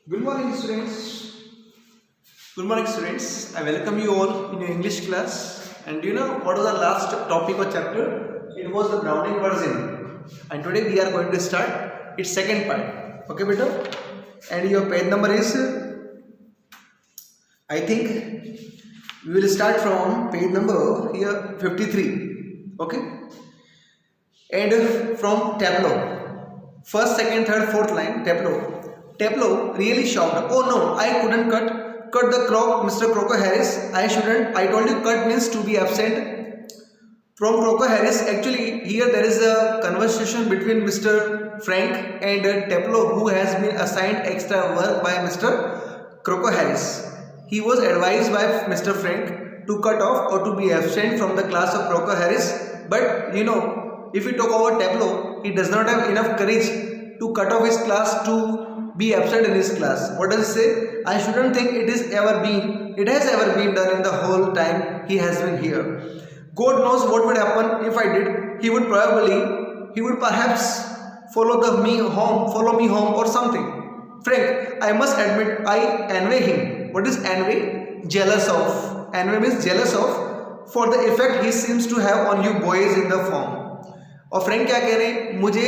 Good morning, students. Good morning, students. I welcome you all in your English class. And do you know what was the last topic or chapter? It was the Browning version. And today we are going to start its second part. Okay, beta? And your page number is, I think, we will start from page number here 53. Okay? And from Tableau. First, second, third, fourth line, Tableau. Tableau really shocked. Oh no, I couldn't cut the croc, Mr. Croco Harris. I shouldn't. I told you cut means to be absent from Croco Harris. Actually, here there is a conversation between Mr. Frank and Tableau, who has been assigned extra work by Mr. Croco Harris. He was advised by Mr. Frank to cut off or to be absent from the class of Croco Harris. But you know, if we talk about Tableau, he does not have enough courage to cut off his class to be absent in his class. What does it say? I shouldn't think it has ever been done in the whole time he has been here. God knows what would happen if I did. He would perhaps follow me home or something. Frank, I must admit I envy him. What is envy? Jealous of. Envy means jealous of, for the effect he seems to have on you boys in the form. और Frank क्या कह रहे हैं, मुझे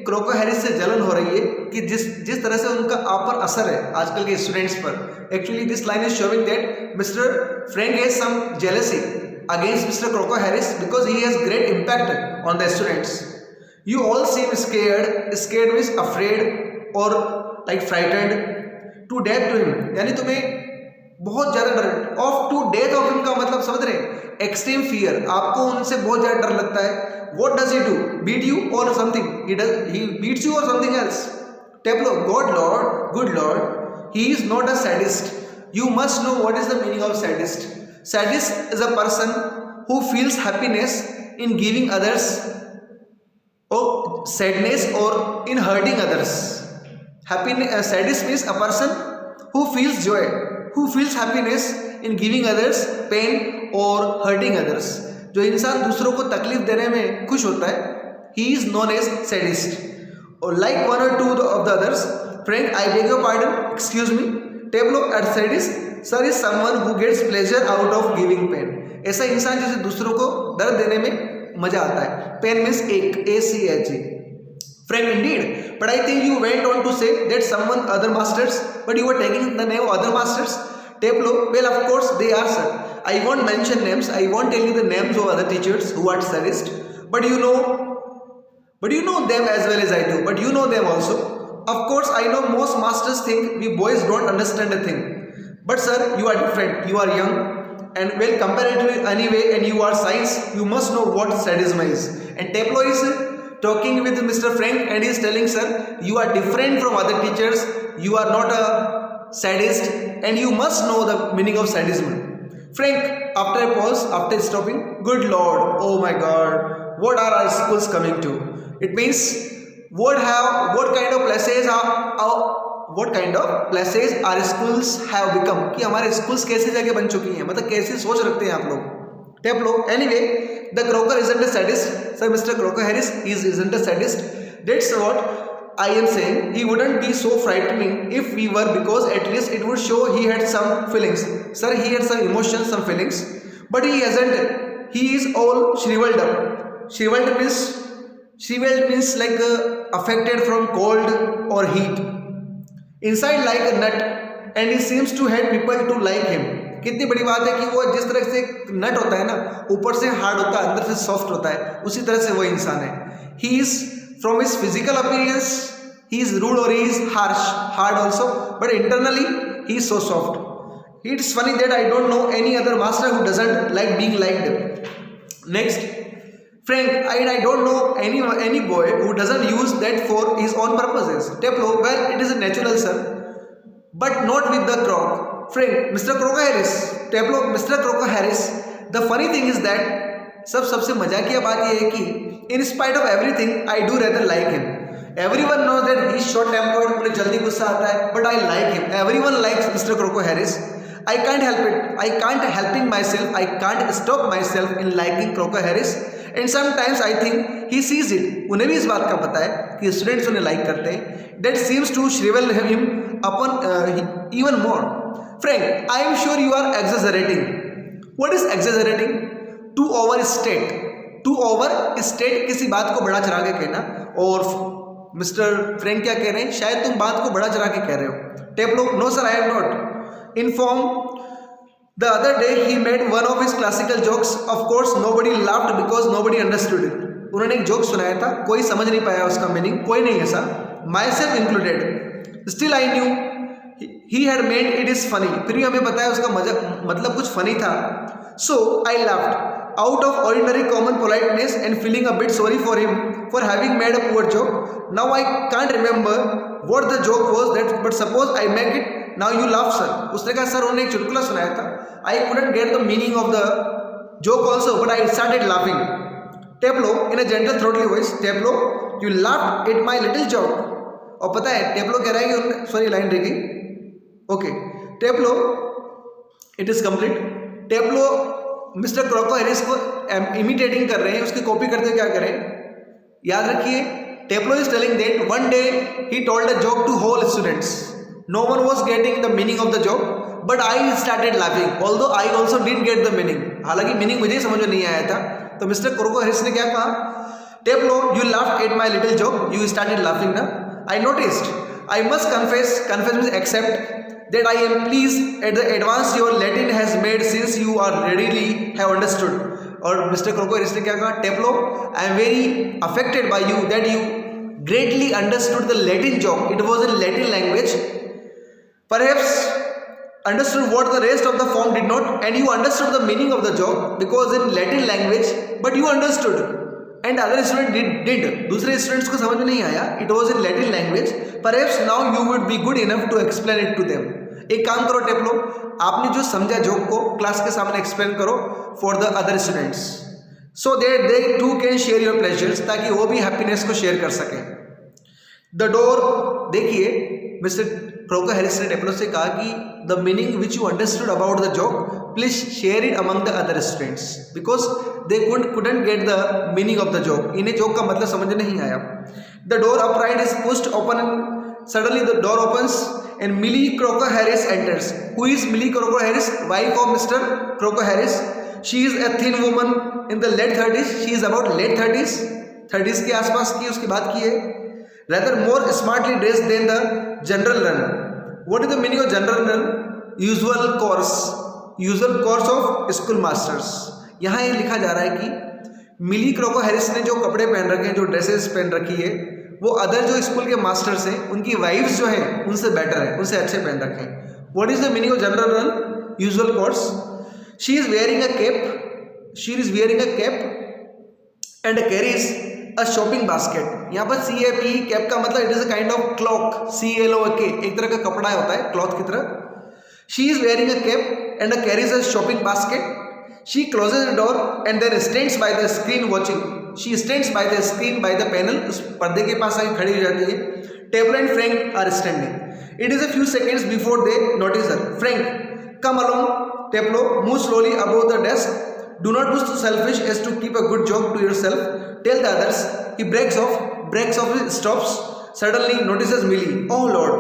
क्रोको Harris से जलन हो रही है कि जिस तरह से उनका आप पर असर है आजकल के स्टूडेंट्स पर. Actually this line is showing that mister Frank has some jealousy against mister Crocker Harris because he has great impact on the students. You all seem scared means afraid और like frightened to death to him, यानी तुम्हें बहुत ज्यादा डर of to death of him का मतलब समझ रहे हैं, एक्सट्रीम फियर, आपको उनसे बहुत ज्यादा डर लगता है. What does he do? Beat you or something? He beats you or something else? Tableau, good Lord, he is not a sadist. You must know what is the meaning of sadist. Sadist is a person who feels happiness in giving others or sadness or in hurting others. Sadist means a person who feels joy, who feels happiness in giving others pain or hurting others. जो इंसान दूसरों को तकलीफ देने में खुश होता है, he is known as sadist. Or like one or two of the others, Frank, I beg your pardon, excuse me. Tableau, at sadist, sir is someone who gets pleasure out of giving pain. ऐसा इंसान जिसे दूसरों को दर्द देने में मजा आता है. Pain means ache, A-C-H-E. Frank, indeed, but I think you went on to say that someone other masters, but you were taking the name of other masters. Tableau, well, of course they are, sir. I won't mention names. I won't tell you the names of other teachers who are sadist. But you know them as well as I do. But you know them also. Of course, I know most masters think we boys don't understand a thing. But sir, you are different. You are young and well comparatively anyway, and you are science. You must know what sadism is. And Tableau is talking with Mr. Frank and he is telling, sir, you are different from other teachers. You are not a sadist, and you must know the meaning of sadism. Frank, after a pause, after stopping, good Lord, oh my God, what are our schools coming to? It means what kind of places our schools have become, कि हमारे schools कैसी जगह बन चुकी हैं, मतलब कैसी सोच रखते हैं आप लोग. Tableau, anyway, the Crocker isn't a sadist, sir. Mr. Croco Harris isn't a sadist. That's what I am saying. He wouldn't be so frightening if we were, because at least it would show he had some feelings. Sir, he had some emotions, some feelings, but he hasn't. He is all shriveled up. Shriveled means like affected from cold or heat. Inside like a nut, and he seems to have people to like him. कितनी बड़ी बात है कि वो जिस तरह से नट होता है ना, ऊपर से हार्ड होता है, अंदर से सॉफ्ट होता है, उसी तरह से वो इंसान है. He is, from his physical appearance, he is rude or he is hard also, but internally he is so soft. It's funny that I don't know any other master who doesn't like being liked. Next, Frank, I don't know any boy who doesn't use that for his own purposes. Tableau, well, it is a natural, sir, but not with the croc. Frank, Mr. Croco Harris. Tableau, Mr. Croco Harris. The funny thing is that सबसे मजाकिया बात यह है कि in spite of everything, I do rather like him. Everyone knows that he is short-tempered, उन्हें जल्दी गुस्सा आता है, but I like him. Everyone likes Mr. Croco Harris. I can't help it. I can't helping myself. I can't stop myself in liking Croco Harris. And sometimes I think he sees it, उन्हें भी इस बात का पता है कि students उन्हें like करते हैं. That seems to shrivel him upon even more. Frank, I am sure you are exaggerating. What is exaggerating? To overstate. To overstate किसी बात को बड़ा चढ़ा के कहना. और मिस्टर फ्रैंक क्या कह रहे हैं? शायद तुम बात को बड़ा चढ़ा के कह रहे हो. Taplow, no sir I am not. Inform the other day he made one of his classical jokes. Of course nobody laughed because nobody understood it. उन्होंने एक जोक सुनाया था, कोई समझ नहीं पाया उसका मीनिंग, कोई नहीं ऐसा, myself included. Still I knew he had made it is funny. फिर भी हमें पता है उसका मतलब कुछ फनी था. So I laughed out of ordinary common politeness and feeling a bit sorry for him for having made a poor joke. Now I can't remember what the joke was that, but suppose I make it now you laugh sir. उसने कहा sir उन्होंने एक चुटकुला सुनाया था, I couldn't get the meaning of the joke also but I started laughing. Tableau in a gentle throatly voice, Tableau you laughed at my little joke. और पता है टेप्लो कह रहा है कि उन्होंने, सॉरी लाइन रह गई, okay. Taplow it is complete. Taplow mister Crocker Harris को इमिटेटिंग कर रहे हैं, उसकी कॉपी करते हुए क्या करें, याद रखिए. Taplow is telling that one day he told a joke to whole students. No one was getting the meaning of the joke, but I started laughing. Although I also didn't get the meaning. हालांकि meaning मुझे समझ में नहीं आया था. तो mister Crocker Harris ने क्या कहा? Tableau, you laughed at my little joke. You started laughing ना? I noticed. I must confess. Confess means accept that I am pleased at the advance your Latin has made since you are readily have understood. और mister Crocker Harris ने क्या कहा? Tableau, I am very affected by you that you greatly understood the Latin joke. It was in Latin language. Perhaps understood what the rest of the form did not, and you understood the meaning of the joke because in Latin language, but you understood and other students did. दूसरे students को समझ में नहीं आया. It was in Latin language. Perhaps now you would be good enough to explain it to them. एक काम करो टेप्लो, आपने जो समझा जोक को क्लास के सामने एक्सप्लेन करो for the other students, so that they too can share your pleasures, ताकि वो भी हैप्पीनेस को शेयर कर सकें. The door, देखिए मिस्टर क्रोको हैरिस ने टेप्लो से कहा कि the meaning which you understood about the joke please share it among the other students because they couldn't get the meaning of the joke. इन्हें joke का मतलब समझ नहीं आया. The door upright is pushed open and suddenly the door opens and Millie Crocker Harris enters. Who is Millie Crocker Harris? Wife of mister Crocker Harris. She is a thin woman in the late 30s. She is about late 30s के आसपास की उसकी बात की है. rather more smartly dressed than the general run. What is the meaning of general run? Usual course of school masters. यहाँ ये लिखा जा रहा है कि मिली क्रोको हैरिस ने जो कपड़े पहन रखे हैं, जो ड्रेसेस पहन रखी है, वो अदर जो स्कूल के मास्टर्स हैं उनकी वाइफ्स जो हैं उनसे बेटर है, उनसे अच्छे पहन रखे हैं. What is the meaning of general run? Usual course. She is wearing a cap and carries a shopping basket. यहाँ पर CAP कैप का मतलब it is a kind of clock. CLOK एक तरह का कपड़ा होता है क्लॉथ की तरह. She is wearing a cap and carries a shopping basket. She closes the door and then stands by the screen watching. She stands by the screen by the panel. उस पर्दे के पास आके खड़ी हो जाती है. Table and Frank are standing. It is a few seconds before they notice her. Frank, come along. Taplow, move slowly above the desk. Do not be so selfish as to keep a good joke to yourself. Tell the others. He breaks off, stops. Suddenly notices Millie. Oh Lord.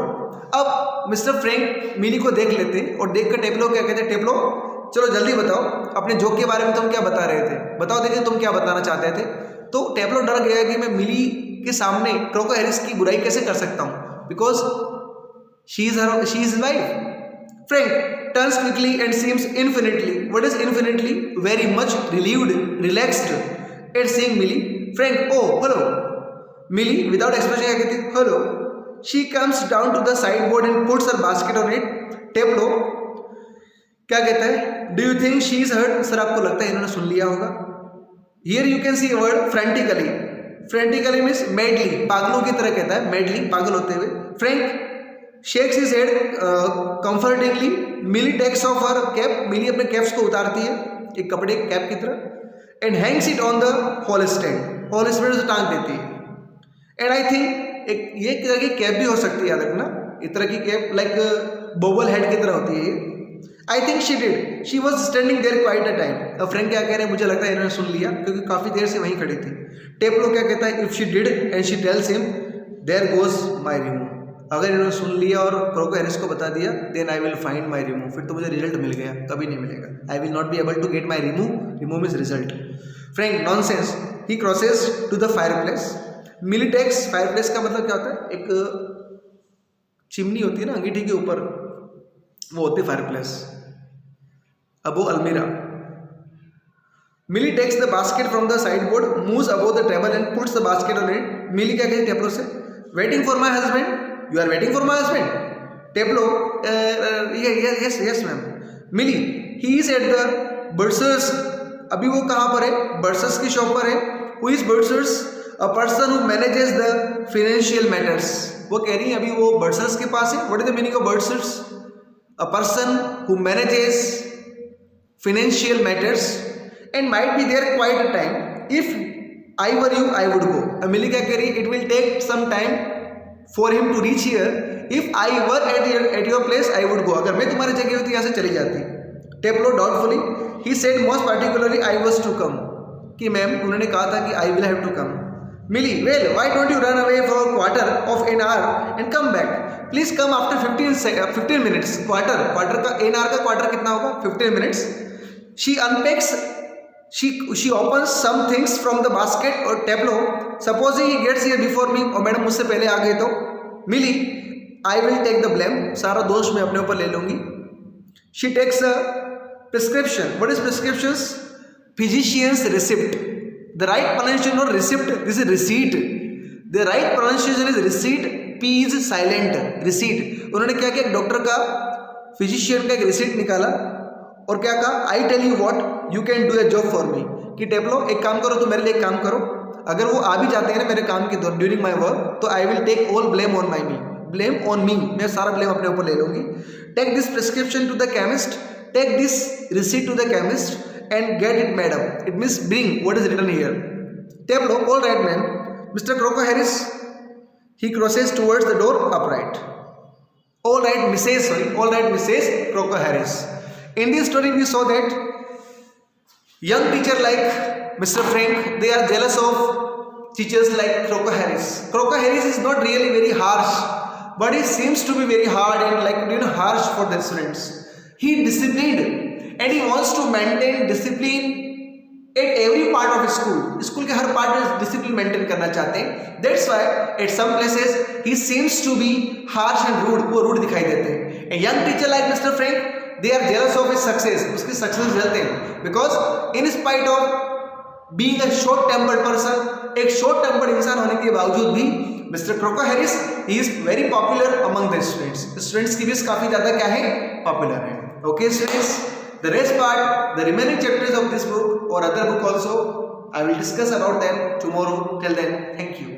अब mister Frank मिली को देख लेते हैं और देख कर टेप्लो क्या कहते हैं? टेप्लो, चलो जल्दी बताओ अपने जोक के बारे में तुम क्या बता रहे थे. बताओ देखिए तुम क्या बताना चाहते थे. तो टेप्लो डर गया कि मैं मिली के सामने क्रोको हैरिस की बुराई कैसे कर सकता हूँ, because she is wife. Frank turns quickly and seems infinitely. What is infinitely? Very much relieved, relaxed at seeing Millie. Frank, oh, hello. Millie, without expression, क्या कहती है? Hello. She comes down to the sideboard and puts her basket on it. Tableau, क्या कहता है? Do you think she is hurt? Sir आपको लगता है इन्होंने सुन लिया होगा. Here you can see a word frantically. Frantically means madly. पागलों की तरह कहता है, madly, पागल होते हुए. Frank shakes his head comfortingly. Millie takes off her cap. Millie अपने कैप्स को उतारती है एक कपड़े कैप की तरह and hangs it on the hall stand. hall stand से टांग देती है. And I think एक ये तरह की कैप भी हो सकती है, याद रखना, इस तरह की कैप लाइक बबल हेड की तरह होती है. I think she did. She was standing there quite a time. अब फ्रैंक क्या कह रहे हैं, मुझे लगता है इन्होंने सुन लिया क्योंकि काफ़ी देर से वहीं खड़ी थी. टेप्लो क्या कहता है, if she did and she tells him, there goes my remove. अगर इन्होंने सुन लिया और क्रोको हैरिस को बता दिया, then I will find my remove. फिर तो मुझे रिजल्ट मिल गया, कभी नहीं मिलेगा. I will not be able to get my remove. Remove is result. Frank, nonsense. He crosses to the fireplace. Millie takes fireplace का मतलब क्या होता है, एक चिमनी होती है ना अंगीठी के ऊपर, वो होती है फायरप्लेस. अब वो अलमीरा. Millie takes the basket from the sideboard, moves above the table and puts the basket on it. Millie क्या कहती है टेप्लो से, waiting for my husband. You are waiting for my husband. Taplow, yes yes ma'am. Millie, he is at the bursar's. अभी वो कहाँ पर है, बर्सर्स की शॉप पर है. Who is bursar's, a person who manages the financial matters. वो कह रही है अभी वो बर्सर्स के पास है. What is the meaning of bursar's, a person who manages financial matters and might be there quite a time. If I were you, I would go. Emily क्या कह रही है, it will take some time for him to reach here. If I were at your place, I would go. अगर मैं तुम्हारी जगह होती यहाँ से चली जाती. टेप्लो doubtfully, he said most particularly I was to come. कि मैम उन्होंने कहा था कि I will have to come. Millie, well, why don't you run away for a quarter of an hour and come back? Please come after 15 minutes. Quarter का an hour का quarter कितना होगा, 15 minutes. She unpacks, she opens some things from the basket or tableau. Supposing he gets here before me, और madam मुझसे पहले आ गए तो. Millie, I will take the blame. सारा दोष मैं अपने ऊपर ले लूँगी. She takes a prescription. What is prescriptions? Physician's receipt. The right pronunciation not receipt. This is receipt. The right pronunciation is receipt. P is silent. Receipt. उन्होंने क्या किया, डॉक्टर का, फिजिशियन का एक रिसीट निकाला और क्या कहा, I tell you what, you can do a job for me. कि टेप्लो एक काम करो, तो मेरे लिए एक काम करो. अगर वो आ भी जाते हैं ना मेरे काम के दौरान ड्यूरिंग माई वर्क, तो I will take all blame on my me. Blame on me, मैं सारा ब्लेम अपने ऊपर ले लूँगी. Take this prescription to the chemist, take this receipt to the chemist and get it madam. It means bring what is written here. Taplow, all right ma'am. Mister Crocker Harris, he crosses towards the door upright. All right, Mrs. Croco Harris. In this story, we saw that young teacher like Mr. Frank, they are jealous of teachers like Croco Harris. Croco Harris is not really very harsh, but he seems to be very hard and harsh for the students. He disciplined and he wants to maintain discipline at every part of school. School के हर part में discipline maintain करना चाहते हैं. That's why at some places he seems to be harsh and rude. वो rude दिखाई देते हैं. A young teacher like Mr. Frank, they are jealous of his success. उसकी success जलते हैं. Because in spite of being a short-tempered person, एक short-tempered इंसान होने के बावजूद भी Mr. Croco Harris, he is very popular among the students. Students की भी काफी ज़्यादा क्या है, popular है. Okay students, the rest part, the remaining chapters of this book or other book also, I will discuss about them tomorrow. Till then, thank you.